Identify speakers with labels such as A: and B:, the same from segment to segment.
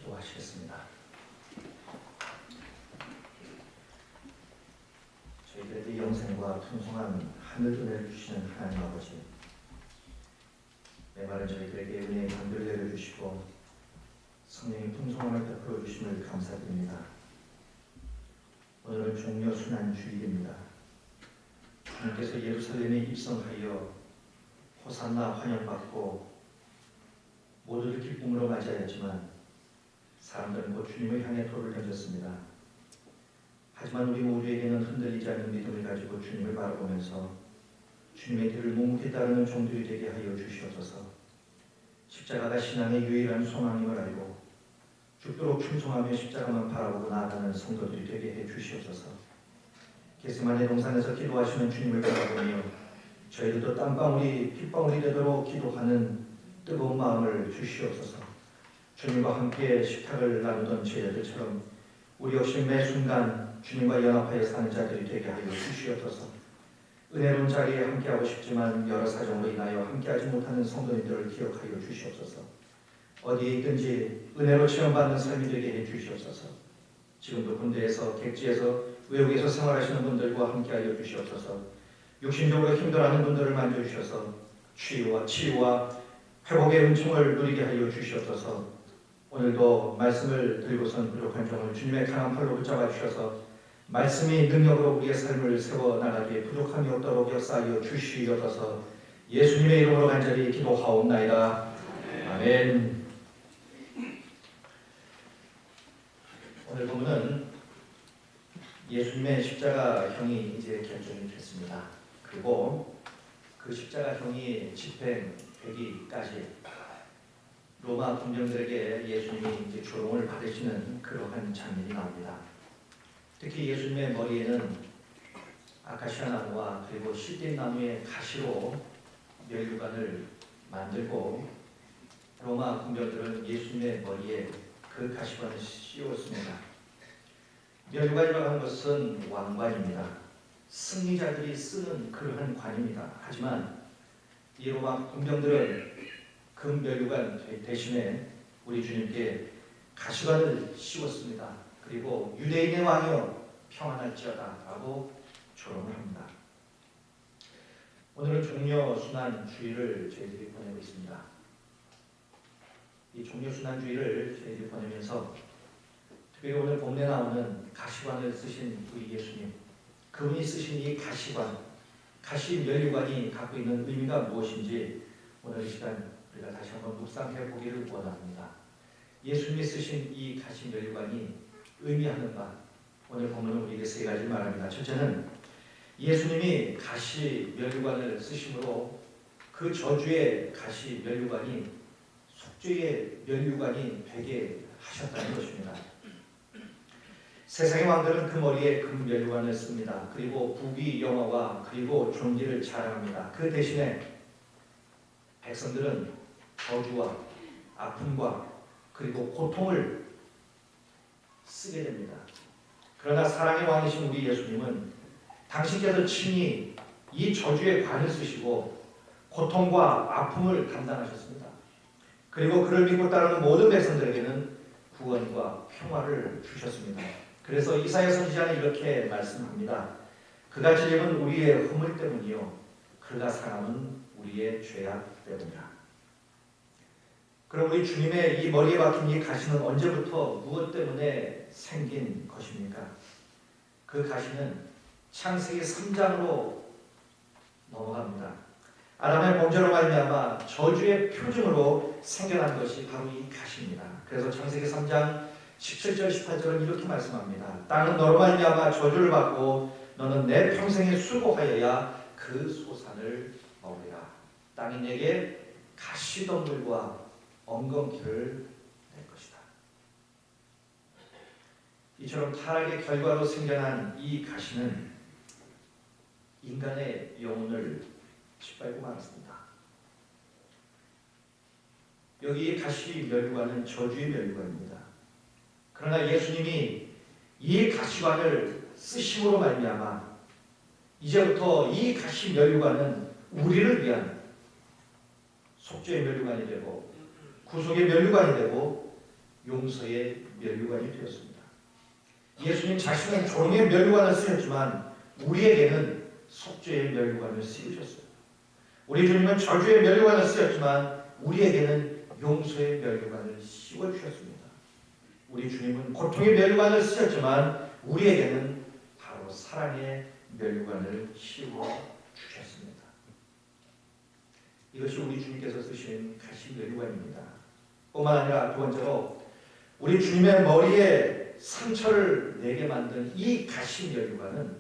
A: 기도하시겠습니다. 저희들에게 영생과 풍성한 하늘도 내려주시는 하나님 아버지, 메마른 저희들에게 은혜의 강들을 내려주시고 성령의 풍성함을 베풀어 주심을 감사드립니다. 오늘은 종려 순환 주일입니다. 주님께서 예루살렘에 입성하여 호산나 환영받고 모두를 기쁨으로 맞이하였지만 사람들은 곧 주님을 향해 돌을 던졌습니다. 하지만 우리 모두에게는 흔들리지 않는 믿음을 가지고 주님을 바라보면서 주님의 길을 묵묵히 따르는 종들이 되게 하여 주시옵소서. 십자가가 신앙의 유일한 소망임을 알고 죽도록 충성하며 십자가만 바라보고 나아가는 성도들이 되게 해 주시옵소서. 겟세마네 동산에서 기도하시는 주님을 바라보며 저희들도 땀방울이 핏방울이 되도록 기도하는 뜨거운 마음을 주시옵소서. 주님과 함께 식탁을 나누던 제자들처럼 우리 역시 매 순간 주님과 연합하여 사는 자들이 되게 하여 주시옵소서. 은혜로운 자리에 함께하고 싶지만 여러 사정으로 인하여 함께하지 못하는 성도님들을 기억하여 주시옵소서. 어디에 있든지 은혜로 체험받는 삶이 되게 해 주시옵소서. 지금도 군대에서 객지에서 외국에서 생활하시는 분들과 함께하여 주시옵소서. 육신적으로 힘들어하는 분들을 만져주셔서 치유와 회복의 은총을 누리게 하여 주시옵소서. 오늘도 말씀을 들고선 부족한 종을 주님의 강한 팔로 붙잡아 주셔서 말씀이 능력으로 우리의 삶을 세워나가기에 부족함이 없도록 역사하여 주시옵소서. 예수님의 이름으로 간절히 기도하옵나이다. 아멘. 오늘 본문은 예수님의 십자가형이 이제 결정이 됐습니다. 그리고 그 십자가형이 집행되기까지 로마 군병들에게 예수님이 이제 조롱을 받으시는 그러한 장면이 나옵니다. 특히 예수님의 머리에는 아카시아 나무와 그리고 시딘 나무의 가시로 멸류관을 만들고 로마 군병들은 예수님의 머리에 그 가시관을 씌웠습니다. 멸류관이라고 하는 것은 왕관입니다. 승리자들이 쓰는 그러한 관입니다. 하지만 이 로마 군병들은 그 멸류관 대신에 우리 주님께 가시관을 씌웠습니다. 그리고 유대인의 왕이여 평안할지어다 라고 조롱을 합니다. 오늘은 종려순환주의를 저희들이 보내고 있습니다. 이 종려순환주의를 저희들이 보내면서 특별히 오늘 본문에 나오는 가시관을 쓰신 우리 예수님, 그분이 쓰신 이 가시관, 가시 멸류관이 갖고 있는 의미가 무엇인지 오늘 이 시간 우리가 다시 한번 묵상해 보기를 원합니다. 예수님이 쓰신 이 가시 멸류관이 의미하는 바, 오늘 본문은 우리에게 세 가지를 말합니다. 첫째는 예수님이 가시 멸류관을 쓰심으로 그 저주의 가시 멸류관이 속죄의 멸류관이 되게 하셨다는 것입니다. 세상의 왕들은 그 머리에 금 멸류관을 씁니다. 그리고 부귀 영화와 그리고 존귀를 자랑합니다. 그 대신에 백성들은 저주와 아픔과 그리고 고통을 쓰게 됩니다. 그러나 사랑의 왕이신 우리 예수님은 당신께서 친히 이 저주의 관을 쓰시고 고통과 아픔을 감당하셨습니다. 그리고 그를 믿고 따르는 모든 백성들에게는 구원과 평화를 주셨습니다. 그래서 이사야 선지자는 이렇게 말씀합니다. 그가 찔림은 우리의 허물 때문이요 그가 상함은 우리의 죄악 때문이라. 그럼 우리 주님의 이 머리에 박힌 이 가시는 언제부터 무엇 때문에 생긴 것입니까? 그 가시는 창세기 3장으로 넘어갑니다. 아담의 범죄로 말미암아 저주의 표징으로 생겨난 것이 바로 이 가시입니다. 그래서 창세기 3장 17절 18절은 이렇게 말씀합니다. 땅은 너로 말미암아 저주를 받고 너는 내 평생에 수고하여야 그 소산을 먹으리라. 땅이 내게 가시덤불과 엉겅퀴를 낼 것이다. 이처럼 타락의 결과로 생겨난 이 가시는 인간의 영혼을 짓밟고 말았습니다. 여기 가시 멸류관은 저주의 멸류관입니다. 그러나 예수님이 이 가시관을 쓰심으로 말미암아 이제부터 이 가시 멸류관은 우리를 위한 속죄의 멸류관이 되고 구속의 멸류관이 되고 용서의 면류관이 되었습니다. 예수님 자신은 종의 면류관을 쓰셨지만 우리에게는 속죄의 면류관을 씌우셨어요. 우리 주님은 저주의 면류관을 쓰셨지만 우리에게는 용서의 면류관을 씌워주셨습니다. 우리 주님은 고통의 면류관을 쓰셨지만 우리에게는 바로 사랑의 면류관을 씌워주셨습니다. 이것이 우리 주님께서 쓰신 가시 면류관입니다. 뿐만 아니라 두 번째로 우리 주님의 머리에 상처를 내게 만든 이 가시 면류관은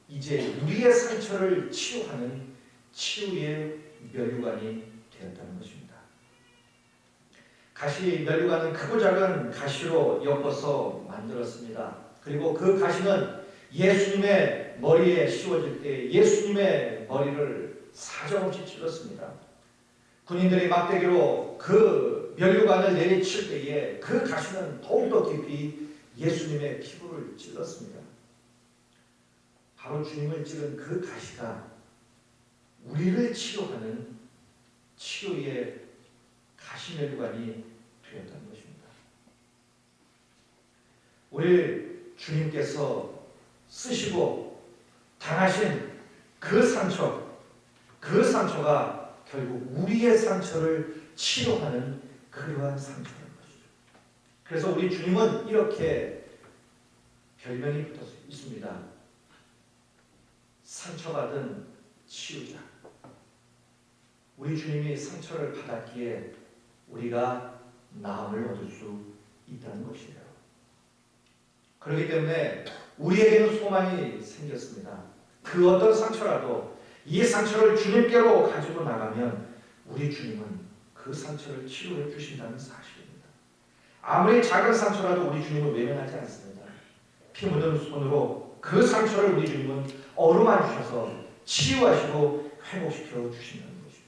A: 이제 우리의 상처를 치유하는 치유의 면류관이 되었다는 것입니다. 가시 면류관은 크고 작은 가시로 엮어서 만들었습니다. 그리고 그 가시는 예수님의 머리에 씌워질 때 예수님의 머리를 사정없이 찔렀습니다. 군인들이 막대기로 그 면류관을 내리칠 때에 그 가시는 더욱더 깊이 예수님의 피부를 찔렀습니다. 바로 주님을 찌른 그 가시가 우리를 치료하는 치유의 가시면류관이 되었다는 것입니다. 우리 주님께서 쓰시고 당하신 그 상처가 결국 우리의 상처를 치료하는 그러한 상처인 것이죠. 그래서 우리 주님은 이렇게 별명이 붙어 있습니다. 상처받은 치유자. 우리 주님이 상처를 받았기에 우리가 나음을 얻을 수 있다는 것이에요. 그렇기 때문에 우리에게는 소망이 생겼습니다. 그 어떤 상처라도 이 상처를 주님께로 가지고 나가면 우리 주님은 그 상처를 치료해 주신다는 사실입니다. 아무리 작은 상처라도 우리 주님은 외면하지 않습니다. 피 묻은 손으로 그 상처를 우리 주님은 어루만 주셔서 치유하시고 회복시켜 주신다는 것이죠.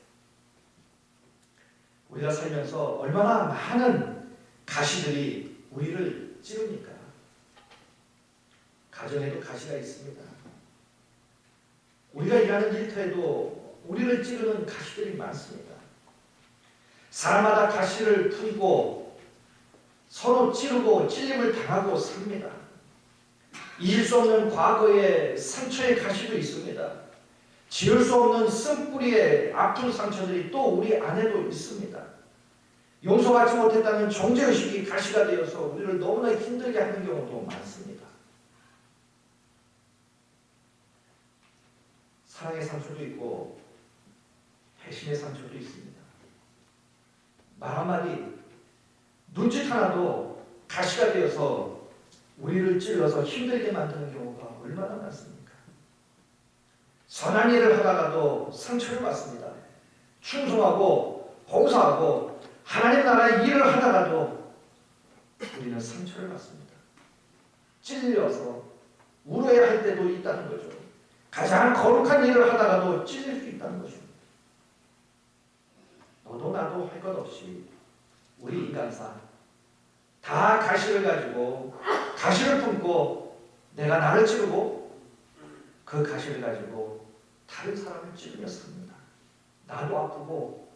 A: 우리가 살면서 얼마나 많은 가시들이 우리를 찌릅니까? 가정에도 가시가 있습니다. 우리가 일하는 일터에도 우리를 찌르는 가시들이 많습니다. 사람마다 가시를 품고 서로 찌르고 찔림을 당하고 삽니다. 잊을 수 없는 과거의 상처의 가시도 있습니다. 지울 수 없는 쓴뿌리의 아픈 상처들이 또 우리 안에도 있습니다. 용서받지 못했다는 정죄의식이 가시가 되어서 우리를 너무나 힘들게 하는 경우도 많습니다. 사랑의 상처도 있고 배신의 상처도 있습니다. 말 한마디, 눈짓 하나도 가시가 되어서 우리를 찔러서 힘들게 만드는 경우가 얼마나 많습니까? 선한 일을 하다가도 상처를 받습니다. 충성하고 봉사하고 하나님 나라의 일을 하다가도 우리는 상처를 받습니다. 찔려서 울어야 할 때도 있다는 거죠. 가장 거룩한 일을 하다가도 찔릴 수 있다는 것입니다. 너도 나도 할 것 없이 우리 인간사 다 가시를 가지고 가시를 품고 내가 나를 찌르고 그 가시를 가지고 다른 사람을 찌르며 삽니다. 나도 아프고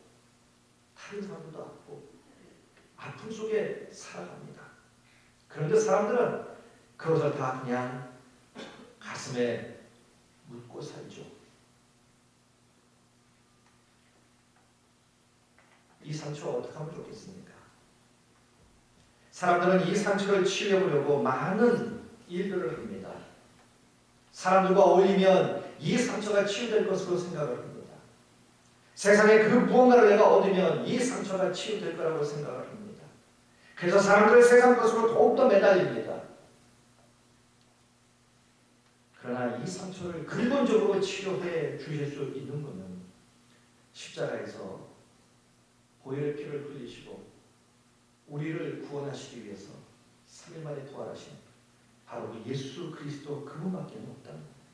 A: 다른 사람도 아프고 아픔 속에 살아갑니다. 그런데 사람들은 그것을 다 그냥 가슴에 묻고 살죠. 이 상처 어떻게 하면 좋겠습니까? 사람들은 이 상처를 치료하려고 많은 일들을 합니다. 사람들과 어울리면 이 상처가 치유될 것으로 생각을 합니다. 세상에 그 무언가를 내가 얻으면 이 상처가 치유될 거라고 생각을 합니다. 그래서 사람들의 세상 것으로 더욱더 매달립니다. 그러나 이 상처를 근본적으로 치료해 주실 수 있는 분은 십자가에서 보혈의 피를 흘리시고 우리를 구원하시기 위해서 3일 만에 부활하신 바로 예수 그리스도 그분밖에 없다는 겁니다.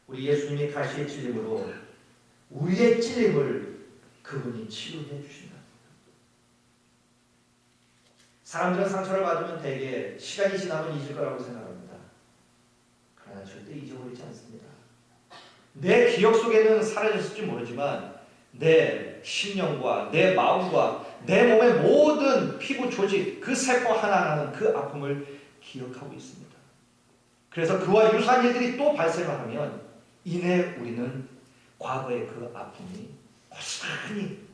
A: 우리 예수님이 가시의 찔림으로 우리의 찔림을 그분이 치유해 주신다. 사람들은 상처를 받으면 대개 시간이 지나면 잊을 거라고 생각합니다. 그러나 절대 잊어버리지 않습니다. 내 기억 속에는 사라졌을지 모르지만 내 심령과 내 마음과 내 몸의 모든 피부 조직, 그 세포 하나하나는 그 아픔을 기억하고 있습니다. 그래서 그와 유사한 일들이 또 발생을 하면 이내 우리는 과거의 그 아픔이 고스란히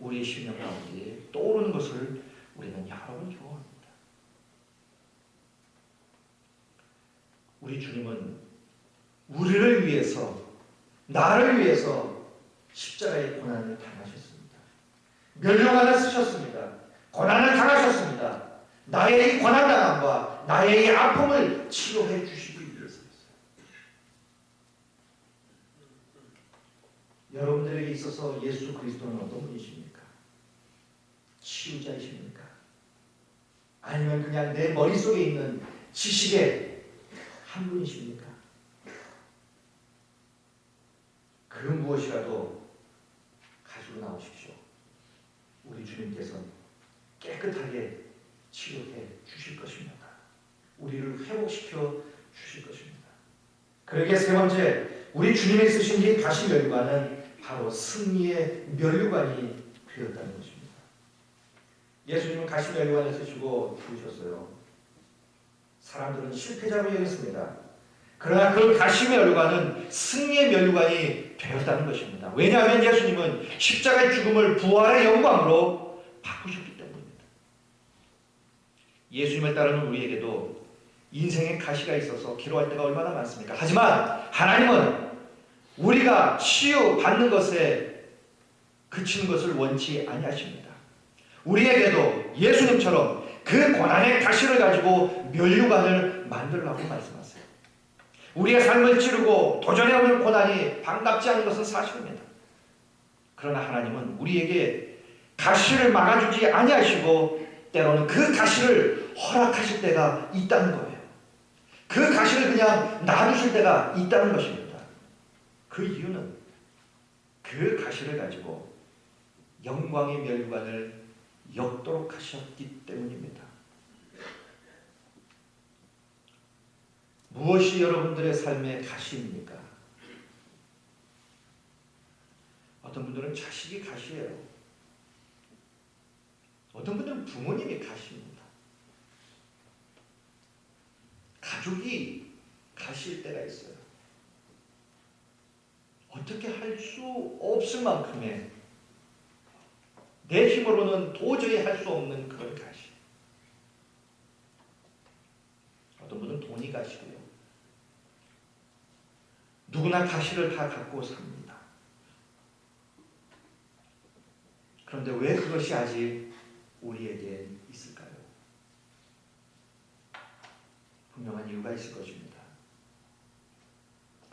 A: 우리의 심령 가운데 떠오르는 것을 우리는 여러 번 경험합니다. 우리 주님은 우리를 위해서, 나를 위해서 십자가의 고난을 당하셨습니다. 멸류관을 쓰셨습니다. 고난을 당하셨습니다. 나의 이 고난당함과 나의 이 아픔을 치료해 주시기 위해서였어요. 여러분들에게 있어서 예수 그리스도는 어떤 분이십니까? 치유자이십니까? 아니면 그냥 내 머릿속에 있는 지식의 한 분이십니까? 그 무엇이라도 가지고 나오십시오. 우리 주님께서는 깨끗하게 치료해 주실 것입니다. 우리를 회복시켜 주실 것입니다. 그러기에 세 번째, 우리 주님이 쓰신 이 가시 멸류관은 바로 승리의 멸류관이 되었다는 것입니다. 예수님은 가시 멸류관을 쓰시고 죽으셨어요. 사람들은 실패자로 여겼습니다. 그러나 그 가시 멸류관은 승리의 멸류관이 되었다는 것입니다. 왜냐하면 예수님은 십자가의 죽음을 부활의 영광으로 바꾸셨기 때문입니다. 예수님을 따르는 우리에게도 인생의 가시가 있어서 기로할 때가 얼마나 많습니까? 하지만 하나님은 우리가 치유받는 것에 그치는 것을 원치 아니하십니다. 우리에게도 예수님처럼 그 고난의 가시를 가지고 멸류관을 만들라고 말씀하세요. 우리의 삶을 찌르고 도전해오는 고난이 반갑지 않은 것은 사실입니다. 그러나 하나님은 우리에게 가시를 막아주지 아니하시고 때로는 그 가시를 허락하실 때가 있다는 거예요. 그 가시를 그냥 놔두실 때가 있다는 것입니다. 그 이유는 그 가시를 가지고 영광의 멸류관을 엮도록 하셨기 때문입니다. 무엇이 여러분들의 삶의 가시입니까? 어떤 분들은 자식이 가시예요. 어떤 분들은 부모님이 가시입니다. 가족이 가시일 때가 있어요. 어떻게 할 수 없을 만큼의 내 힘으로는 도저히 할 수 없는 그런 가시. 어떤 분은 돈이 가시고요. 누구나 가시를 다 갖고 삽니다. 그런데 왜 그것이 아직 우리에게 있을까요? 분명한 이유가 있을 것입니다.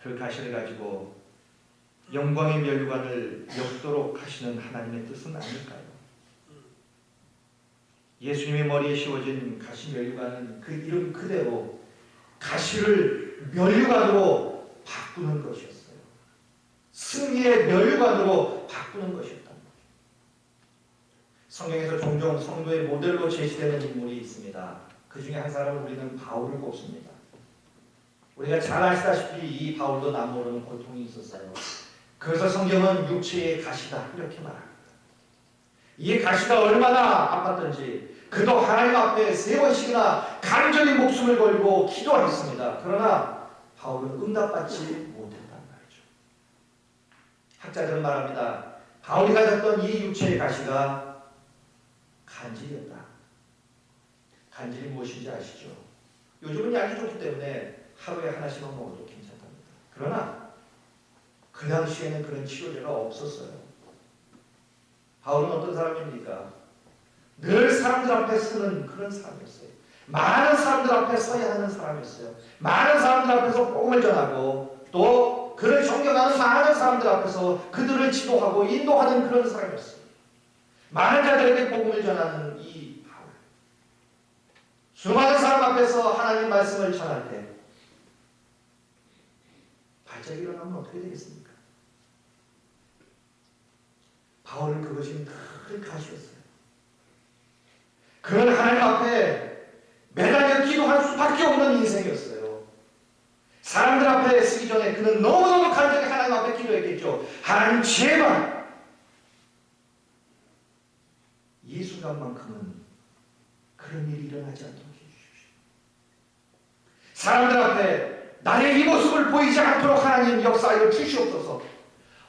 A: 그 가시를 가지고 영광의 멸류관을 엮도록 하시는 하나님의 뜻은 아닐까요? 예수님의 머리에 씌워진 가시 멸류관은 그 이름 그대로 가시를 멸류관으로 바꾸는 것이었어요. 승리의 멸류관으로 바꾸는 것이었다. 성경에서 종종 성도의 모델로 제시되는 인물이 있습니다. 그 중에 한 사람은 우리는 바울을 꼽습니다. 우리가 잘 아시다시피 이 바울도 남모르는 고통이 있었어요. 그래서 성경은 육체의 가시다 이렇게 말합니다. 이 가시가 얼마나 아팠던지 그도 하나님 앞에 3번씩이나 간절히 목숨을 걸고 기도하였습니다. 그러나 바울은 응답받지 못했단 말이죠. 학자들은 말합니다. 바울이 가졌던 이 육체의 가시가 간질이었다. 간질이 무엇인지 아시죠? 요즘은 약이 좋기 때문에 하루에 하나씩만 먹어도 괜찮답니다. 그러나 그 당시에는 그런 치료제가 없었어요. 바울은 어떤 사람입니까? 늘 사람들 앞에 서는 그런 사람이었어요. 많은 사람들 앞에 서야 하는 사람이었어요. 많은 사람들 앞에서 복음을 전하고 또 그를 존경하는 많은 사람들 앞에서 그들을 지도하고 인도하는 그런 사람이었어요. 많은 자들에게 복음을 전하는 이 바울. 수많은 사람 앞에서 하나님 말씀을 전할 때 발작이 일어나면 어떻게 되겠습니까? 바울은 그것이 큰 가시였어요. 그는 하나님 앞에 매달려 기도할 수밖에 없는 인생이었어요. 사람들 앞에 쓰기 전에 그는 너무너무 간절히 하나님 앞에 기도했겠죠. 하나님 제발 이 순간만큼은 그런 일이 일어나지 않도록 해주십시오. 사람들 앞에 나의 이 모습을 보이지 않도록 하나님 역사하여 주시옵소서.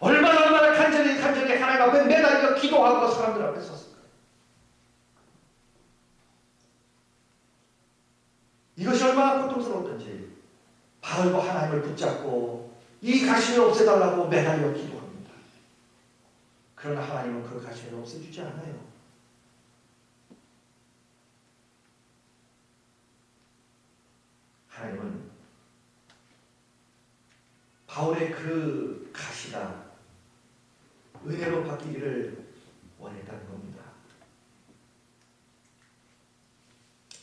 A: 얼마나 간절히 하나님 앞에 매달려 기도하고 사람들 앞에 섰을까요? 이것이 얼마나 고통스러웠던지 바울도 하나님을 붙잡고 이 가시를 없애달라고 매달려 기도합니다. 그러나 하나님은 그 가시를 없애주지 않아요. 하나님은 바울의 그 가시가 은혜로 바뀌기를 원했다는 겁니다.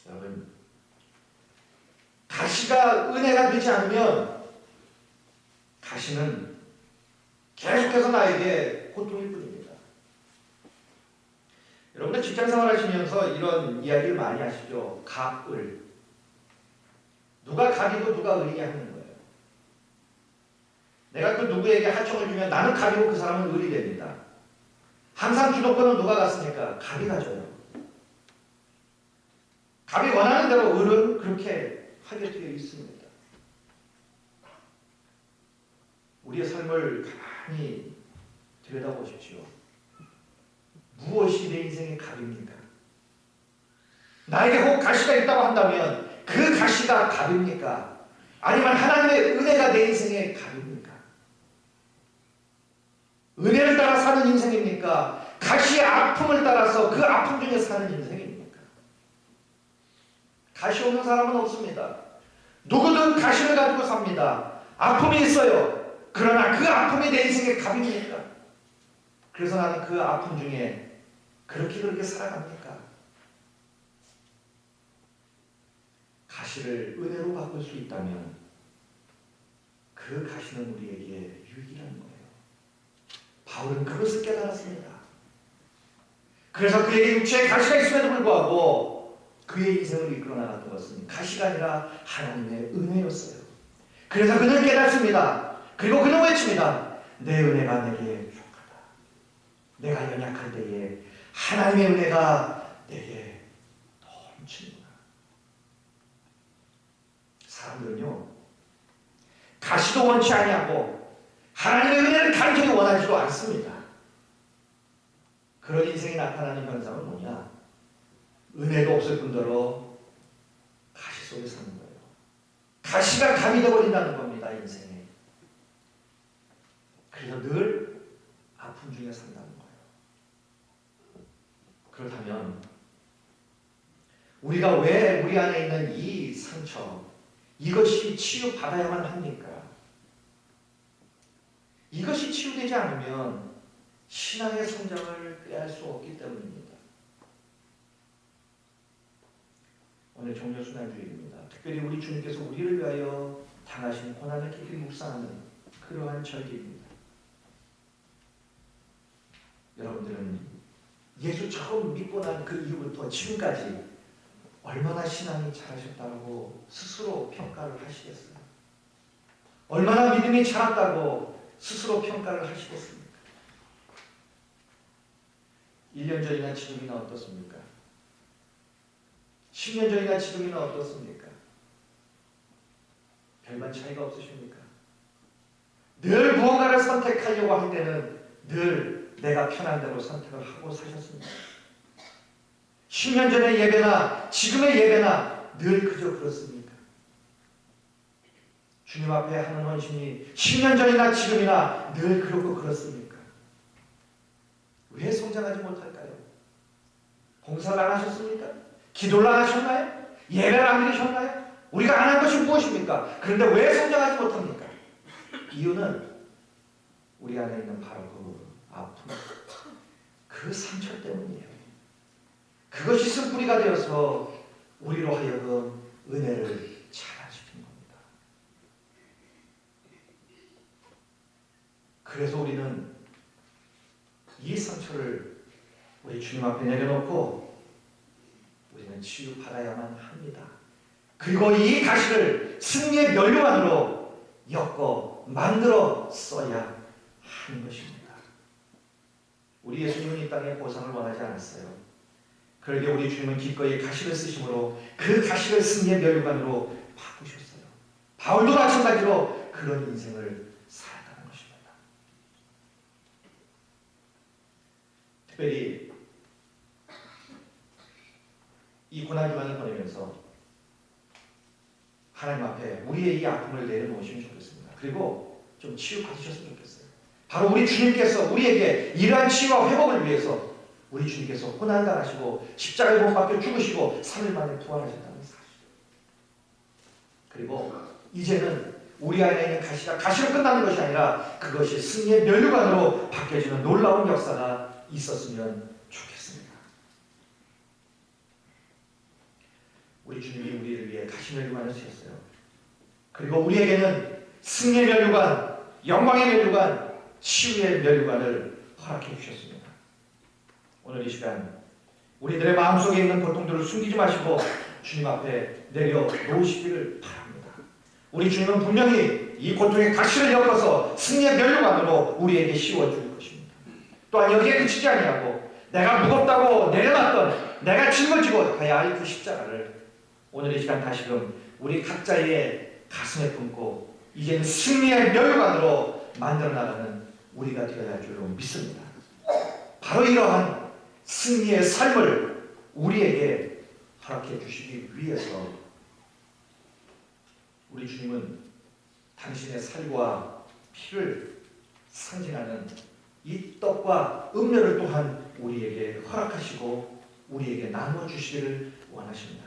A: 여러분, 가시가 은혜가 되지 않으면 가시는 계속해서 나에게 고통일 뿐입니다. 여러분들 직장생활 하시면서 이런 이야기를 많이 하시죠. 갑을. 누가 갑이고 누가 을이냐 하는 거예요. 내가 그 누구에게 하청을 주면 나는 갑이고 그 사람은 을이 됩니다. 항상 주도권은 누가 갖습니까? 갑이 가져요. 갑이 원하는 대로 을은 그렇게 하게 되어 있습니다. 우리의 삶을 가만히 들여다보십시오. 무엇이 내 인생의 갑입니까? 나에게 혹 가시가 있다고 한다면 그 가시가 갑입니까? 아니면 하나님의 은혜가 내 인생의 갑입니까? 은혜를 따라 사는 인생입니까? 가시의 아픔을 따라서 그 아픔 중에 사는 인생입니까? 가시 없는 사람은 없습니다. 누구든 가시를 가지고 삽니다. 아픔이 있어요. 그러나 그 아픔이 내 인생의 갑입니까? 그래서 나는 그 아픔 중에 그렇게 살아갑니까? 가시를 은혜로 바꿀 수 있다면 그 가시는 우리에게 유익이라는 거예요. 바울은 그것을 깨달았습니다. 그래서 그에게 육체에 가시가 있음에도 불구하고 그의 인생을 이끌어 나갔던 것은 가시가 아니라 하나님의 은혜였어요. 그래서 그는 깨닫습니다. 그리고 그는 외칩니다. 내 은혜가 내게 족하다. 내가 연약할 때에 하나님의 은혜가 내게 넘치는구나. 사람들은요, 가시도 원치 아니하고 하나님의 은혜를 간절히 원하지도 않습니다. 그런 인생이 나타나는 현상은 뭐냐? 은혜도 없을 뿐더러 가시 속에 사는 거예요. 가시가 감이 되어버린다는 겁니다, 인생에. 그래서 늘 아픔 중에 산다는 거예요. 그렇다면 우리가 왜 우리 안에 있는 이 상처, 이것이 치유받아야만 합니까? 이것이 치유되지 않으면 신앙의 성장을 꾀할 수 없기 때문입니다. 오늘 종려순환주일입니다. 특별히 우리 주님께서 우리를 위하여 당하신 고난을 깊이 묵상하는 그러한 절기입니다. 여러분들은 예수 처음 믿고 난 그 이후부터 지금까지 얼마나 신앙이 잘하셨다고 스스로 평가를 하시겠어요? 얼마나 믿음이 자랐다고 스스로 평가를 하시겠습니까? 1년 전이나 지금이나 어떻습니까? 10년 전이나 지금이나 어떻습니까? 별반 차이가 없으십니까? 늘 무언가를 선택하려고 할 때는 늘 내가 편한 대로 선택을 하고 사셨습니다. 10년 전의 예배나 지금의 예배나 늘 그저 그렇습니까? 주님 앞에 하는 헌신이 10년 전이나 지금이나 늘 그렇고 그렇습니까? 왜 성장하지 못할까요? 봉사를 안 하셨습니까? 기도를 안 하셨나요? 예배를 안 드리셨나요? 우리가 안 한 것이 무엇입니까? 그런데 왜 성장하지 못합니까? 이유는 우리 안에 있는 바로 그 아픔, 그 상처 때문이에요. 그것이 쓴뿌리가 되어서 우리로 하여금 은혜를 차단시킨 겁니다. 그래서 우리는 이 상처를 우리 주님 앞에 내려놓고 우리는 치유받아야만 합니다. 그리고 이 가시를 승리의 면류관으로 엮어 만들어 써야 하는 것입니다. 우리 예수님은 이 땅에 보상을 원하지 않았어요. 그러게 우리 주님은 기꺼이 가시를 쓰심으로 그 가시를 승리의 멸류관으로 바꾸셨어요. 바울도 마찬가지로 그런 인생을 살았다는 것입니다. 특별히 이 고난기간을 보내면서 하나님 앞에 우리의 이 아픔을 내려놓으시면 좋겠습니다. 그리고 좀 치유받으셨으면 좋겠어요. 바로 우리 주님께서 우리에게 이러한 치유와 회복을 위해서 우리 주님께서 고난당하시고 십자가에 못 박혀 죽으시고 3일 만에 부활하셨다는 사실. 그리고 이제는 우리 안에 있는 가시가 가시로 끝나는 것이 아니라 그것이 승리의 멸류관으로 바뀌어지는 놀라운 역사가 있었으면 좋겠습니다. 우리 주님이 우리를 위해 가시 멸류관을 쓰셨어요. 그리고 우리에게는 승리의 멸류관, 영광의 멸류관, 치유의 멸류관을 허락해 주셨습니다. 오늘 이 시간 우리들의 마음속에 있는 고통들을 숨기지 마시고 주님 앞에 내려놓으시기를 바랍니다. 우리 주님은 분명히 이 고통의 가시를 엮어서 승리의 멸류관으로 우리에게 씌워줄 것입니다. 또한 여기에 그치지 아니하고 내가 무겁다고 내려놨던 내가 짊어지고 가야 할 그 십자가를 오늘 이 시간 다시금 우리 각자의 가슴에 품고 이제는 승리의 멸류관으로 만들어 나가는 우리가 되어야 할 줄로 믿습니다. 바로 이러한 승리의 삶을 우리에게 허락해 주시기 위해서 우리 주님은 당신의 살과 피를 상징하는 이 떡과 음료를 또한 우리에게 허락하시고 우리에게 나누어 주시기를 원하십니다.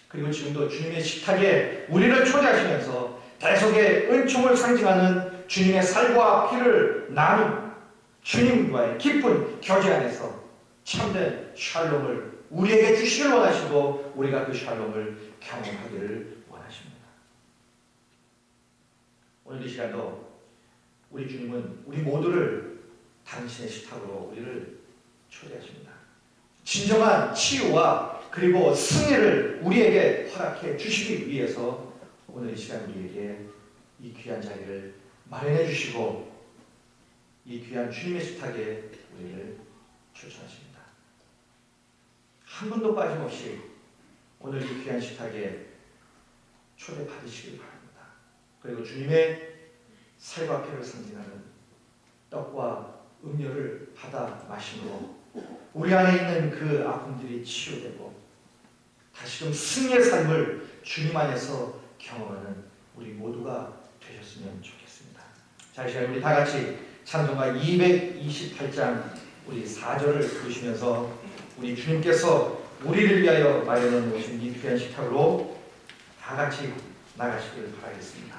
A: 그리고 지금도 주님의 식탁에 우리를 초대하시면서 대속의 은총을 상징하는 주님의 살과 피를 나눈 주님과의 깊은 교제 안에서 참된 샬롬을 우리에게 주시길 원하시고 우리가 그 샬롬을 경험하기를 원하십니다. 오늘 이 시간도 우리 주님은 우리 모두를 당신의 식탁으로 우리를 초대하십니다. 진정한 치유와 그리고 승리를 우리에게 허락해 주시기 위해서 오늘 이 시간 우리에게 이 귀한 자리를 마련해 주시고 이 귀한 주님의 식탁에 우리를 초청하십니다. 한 분도 빠짐없이 오늘 이 귀한 식탁에 초대받으시길 바랍니다. 그리고 주님의 살과 피를 상징하는 떡과 음료를 받아 마심으로 우리 안에 있는 그 아픔들이 치유되고 다시금 승리의 삶을 주님 안에서 경험하는 우리 모두가 되셨으면 좋겠습니다. 자, 이 시간 우리 다 같이 찬송가 228장 우리 4절을 부르시면서 우리 주님께서 우리를 위하여 마련해 놓으신 이 귀한 식탁으로 다 같이 나가시길 바라겠습니다.